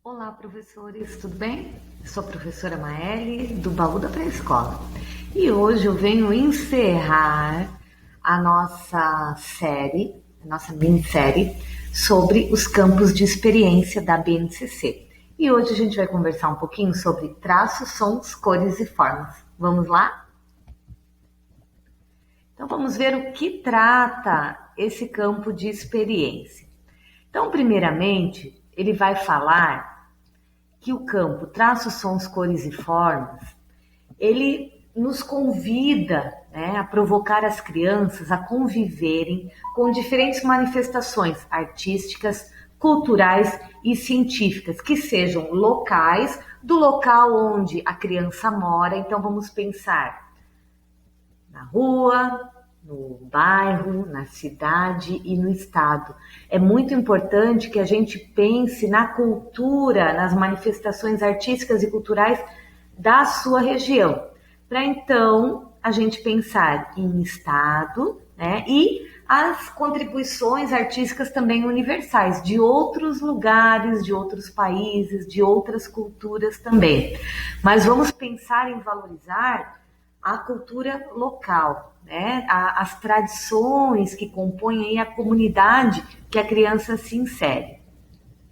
Olá, professores, tudo bem? Sou a professora Maeli, do Baú da Pré-Escola. E hoje eu venho encerrar a nossa série, a nossa minissérie, sobre os campos de experiência da BNCC. E hoje a gente vai conversar um pouquinho sobre traços, sons, cores e formas. Vamos lá? Então vamos ver o que trata esse campo de experiência. Então, primeiramente, ele vai falar que o campo traços, sons, cores e formas, ele nos convida, né, a provocar as crianças a conviverem com diferentes manifestações artísticas, culturais e científicas, que sejam locais, do local onde a criança mora. Então vamos pensar na rua, no bairro, na cidade e no estado. É muito importante que a gente pense na cultura, nas manifestações artísticas e culturais da sua região, para então a gente pensar em estado, né, e as contribuições artísticas também universais de outros lugares, de outros países, de outras culturas também. Mas vamos pensar em valorizar a cultura local, né? As tradições que compõem aí a comunidade que a criança se insere.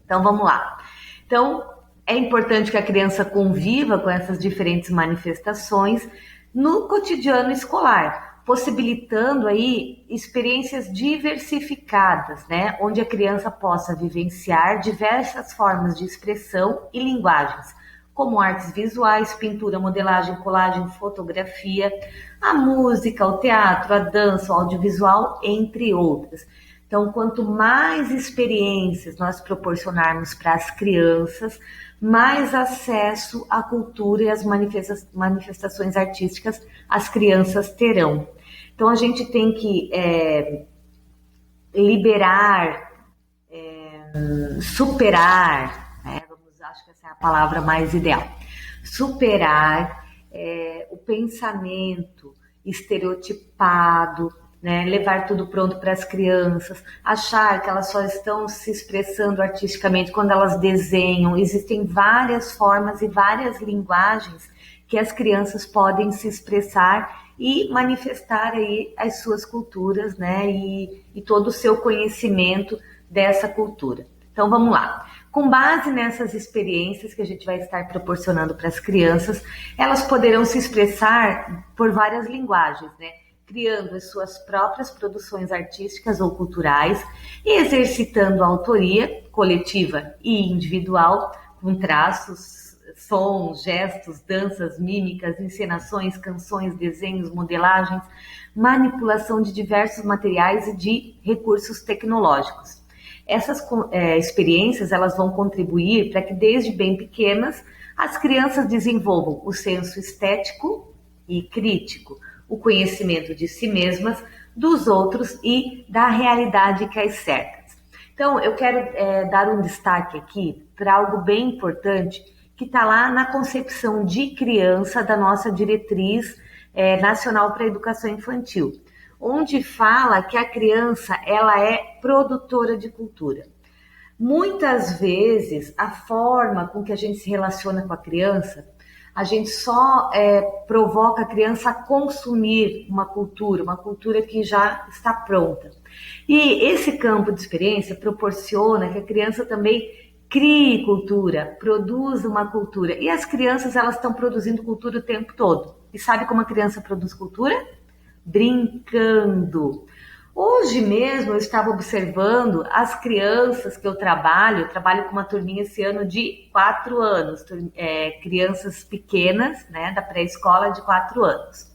Então vamos lá. Então é importante que a criança conviva com essas diferentes manifestações no cotidiano escolar, possibilitando aí experiências diversificadas, né? Onde a criança possa vivenciar diversas formas de expressão e linguagens, como artes visuais, pintura, modelagem, colagem, fotografia, a música, o teatro, a dança, o audiovisual, entre outras. Então, quanto mais experiências nós proporcionarmos para as crianças, mais acesso à cultura e às manifestações artísticas as crianças terão. Então, a gente tem que liberar, superar, né? Acho que essa é a palavra mais ideal. Superar o pensamento estereotipado, né? Levar tudo pronto para as crianças, achar que elas só estão se expressando artisticamente quando elas desenham. Existem várias formas e várias linguagens que as crianças podem se expressar e manifestar aí as suas culturas, né? E todo o seu conhecimento dessa cultura. Então vamos lá. Com base nessas experiências que a gente vai estar proporcionando para as crianças, elas poderão se expressar por várias linguagens, né? Criando as suas próprias produções artísticas ou culturais e exercitando a autoria coletiva e individual com traços, sons, gestos, danças, mímicas, encenações, canções, desenhos, modelagens, manipulação de diversos materiais e de recursos tecnológicos. Essas experiências elas vão contribuir para que desde bem pequenas as crianças desenvolvam o senso estético e crítico, o conhecimento de si mesmas, dos outros e da realidade que as cerca. Então eu quero dar um destaque aqui para algo bem importante que está lá na concepção de criança da nossa diretriz nacional para a educação infantil, onde fala que a criança ela é produtora de cultura. Muitas vezes, a forma com que a gente se relaciona com a criança, a gente só provoca a criança a consumir uma cultura que já está pronta. E esse campo de experiência proporciona que a criança também crie cultura, produza uma cultura. E as crianças elas estão produzindo cultura o tempo todo. E sabe como a criança produz cultura? Brincando. Hoje mesmo eu estava observando as crianças que eu trabalho com uma turminha esse ano de 4 anos, crianças pequenas, né, da pré-escola de 4 anos.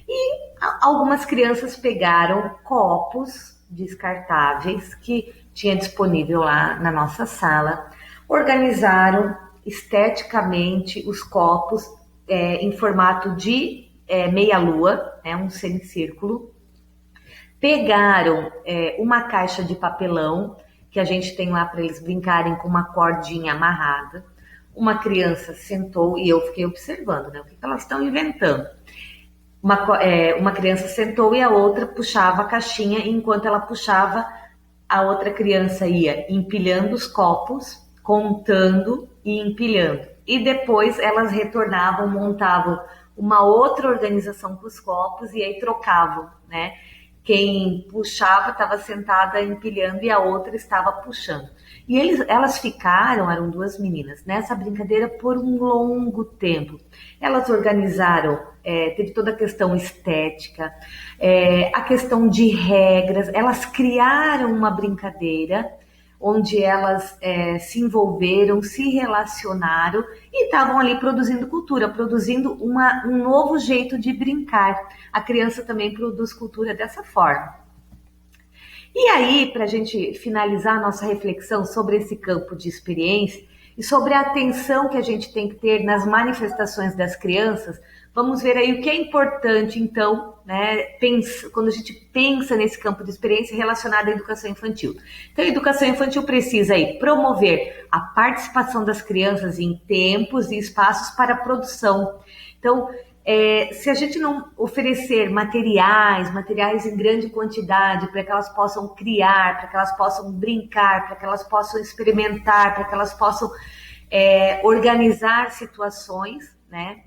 E algumas crianças pegaram copos descartáveis que tinha disponível lá na nossa sala, organizaram esteticamente os copos em formato de meia-lua, um semicírculo. Pegaram uma caixa de papelão que a gente tem lá para eles brincarem com uma cordinha amarrada. Uma criança sentou e eu fiquei observando, né, o que elas estão inventando. Uma criança sentou e a outra puxava a caixinha, e enquanto ela puxava, a outra criança ia empilhando os copos contando e empilhando. E depois elas retornavam, montavam uma outra organização com os copos e aí trocavam, né? Quem puxava estava sentada empilhando e a outra estava puxando. E elas ficaram, eram duas meninas, nessa brincadeira por um longo tempo. Elas organizaram, teve toda a questão estética, a questão de regras. Elas criaram uma brincadeira onde elas se envolveram, se relacionaram e estavam ali produzindo cultura, produzindo um novo jeito de brincar. A criança também produz cultura dessa forma. E aí, para a gente finalizar a nossa reflexão sobre esse campo de experiência e sobre a atenção que a gente tem que ter nas manifestações das crianças, vamos ver aí o que é importante, então, né, quando a gente pensa nesse campo de experiência relacionado à educação infantil. Então, a educação infantil precisa aí promover a participação das crianças em tempos e espaços para a produção. Então, se a gente não oferecer materiais em grande quantidade para que elas possam criar, para que elas possam brincar, para que elas possam experimentar, para que elas possam organizar situações, né?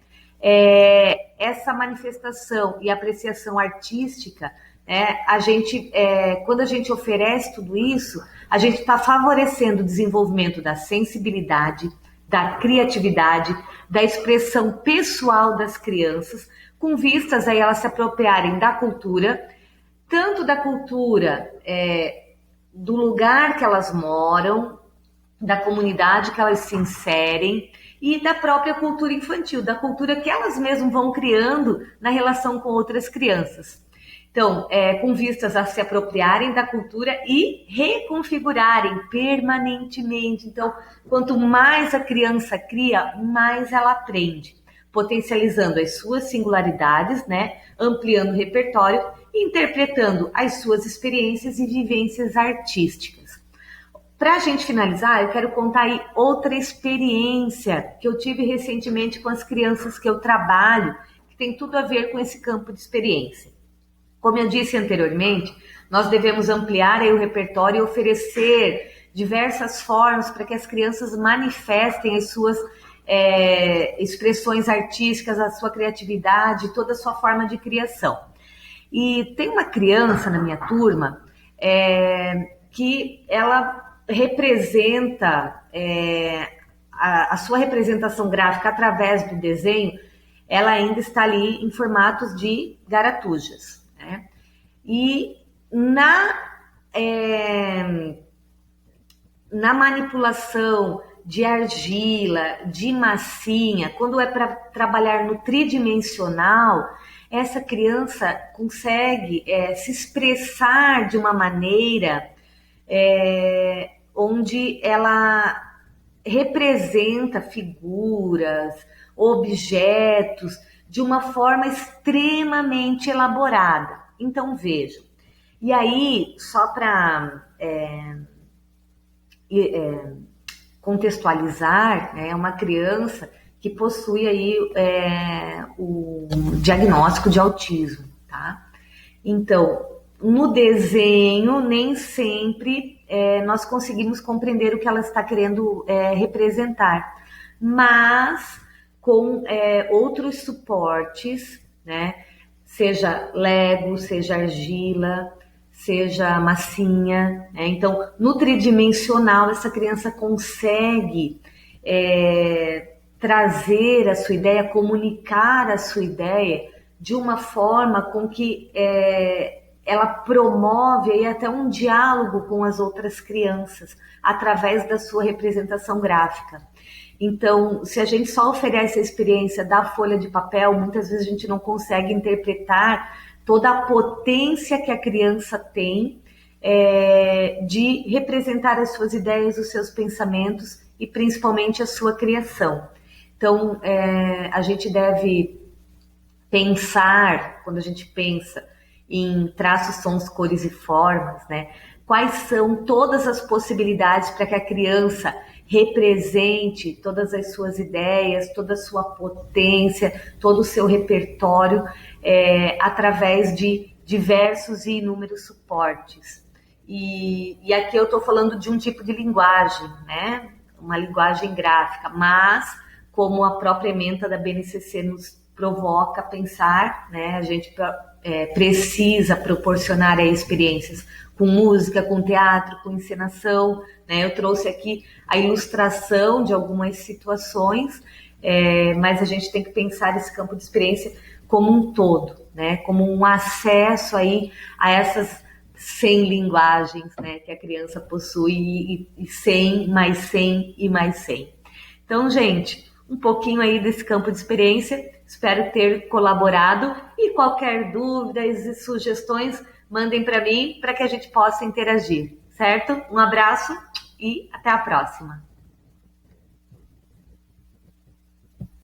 Essa manifestação e apreciação artística, quando a gente oferece tudo isso, a gente está favorecendo o desenvolvimento da sensibilidade, da criatividade, da expressão pessoal das crianças, com vistas a elas se apropriarem da cultura, tanto da cultura do lugar que elas moram, da comunidade que elas se inserem e da própria cultura infantil, da cultura que elas mesmas vão criando na relação com outras crianças. Então, com vistas a se apropriarem da cultura e reconfigurarem permanentemente. Então, quanto mais a criança cria, mais ela aprende, potencializando as suas singularidades, né? Ampliando o repertório e interpretando as suas experiências e vivências artísticas. Para a gente finalizar, eu quero contar aí outra experiência que eu tive recentemente com as crianças que eu trabalho, que tem tudo a ver com esse campo de experiência. Como eu disse anteriormente, nós devemos ampliar aí o repertório e oferecer diversas formas para que as crianças manifestem as suas expressões artísticas, a sua criatividade, toda a sua forma de criação. E tem uma criança na minha turma que ela representa a sua representação gráfica através do desenho, ela ainda está ali em formatos de garatujas. E na manipulação de argila, de massinha, quando é para trabalhar no tridimensional, essa criança consegue se expressar de uma maneira onde ela representa figuras, objetos, de uma forma extremamente elaborada. Então, vejam. E aí, só para contextualizar, é uma criança que possui aí o diagnóstico de autismo, tá? Então, no desenho, nem sempre nós conseguimos compreender o que ela está querendo representar, mas com outros suportes, né? Seja Lego, seja argila, seja massinha. Então, no tridimensional, essa criança consegue trazer a sua ideia, comunicar a sua ideia de uma forma com que ela promove aí até um diálogo com as outras crianças através da sua representação gráfica. Então, se a gente só oferece a experiência da folha de papel, muitas vezes a gente não consegue interpretar toda a potência que a criança tem de representar as suas ideias, os seus pensamentos e principalmente a sua criação. Então, a gente deve pensar, quando a gente pensa em traços, sons, cores e formas, né? Quais são todas as possibilidades para que a criança represente todas as suas ideias, toda a sua potência, todo o seu repertório através de diversos e inúmeros suportes. E aqui eu estou falando de um tipo de linguagem, né? uma linguagem gráfica, mas como a própria ementa da BNCC nos provoca a pensar, né, a gente precisa proporcionar experiências com música, com teatro, com encenação, né? Eu trouxe aqui a ilustração de algumas situações, mas a gente tem que pensar esse campo de experiência como um todo, né? Como um acesso aí a essas 100 linguagens, né, que a criança possui, e 100, mais 100 e mais 100. Então, gente, um pouquinho aí desse campo de experiência, espero ter colaborado, e qualquer dúvidas e sugestões, mandem para mim, para que a gente possa interagir, certo? Um abraço e até a próxima!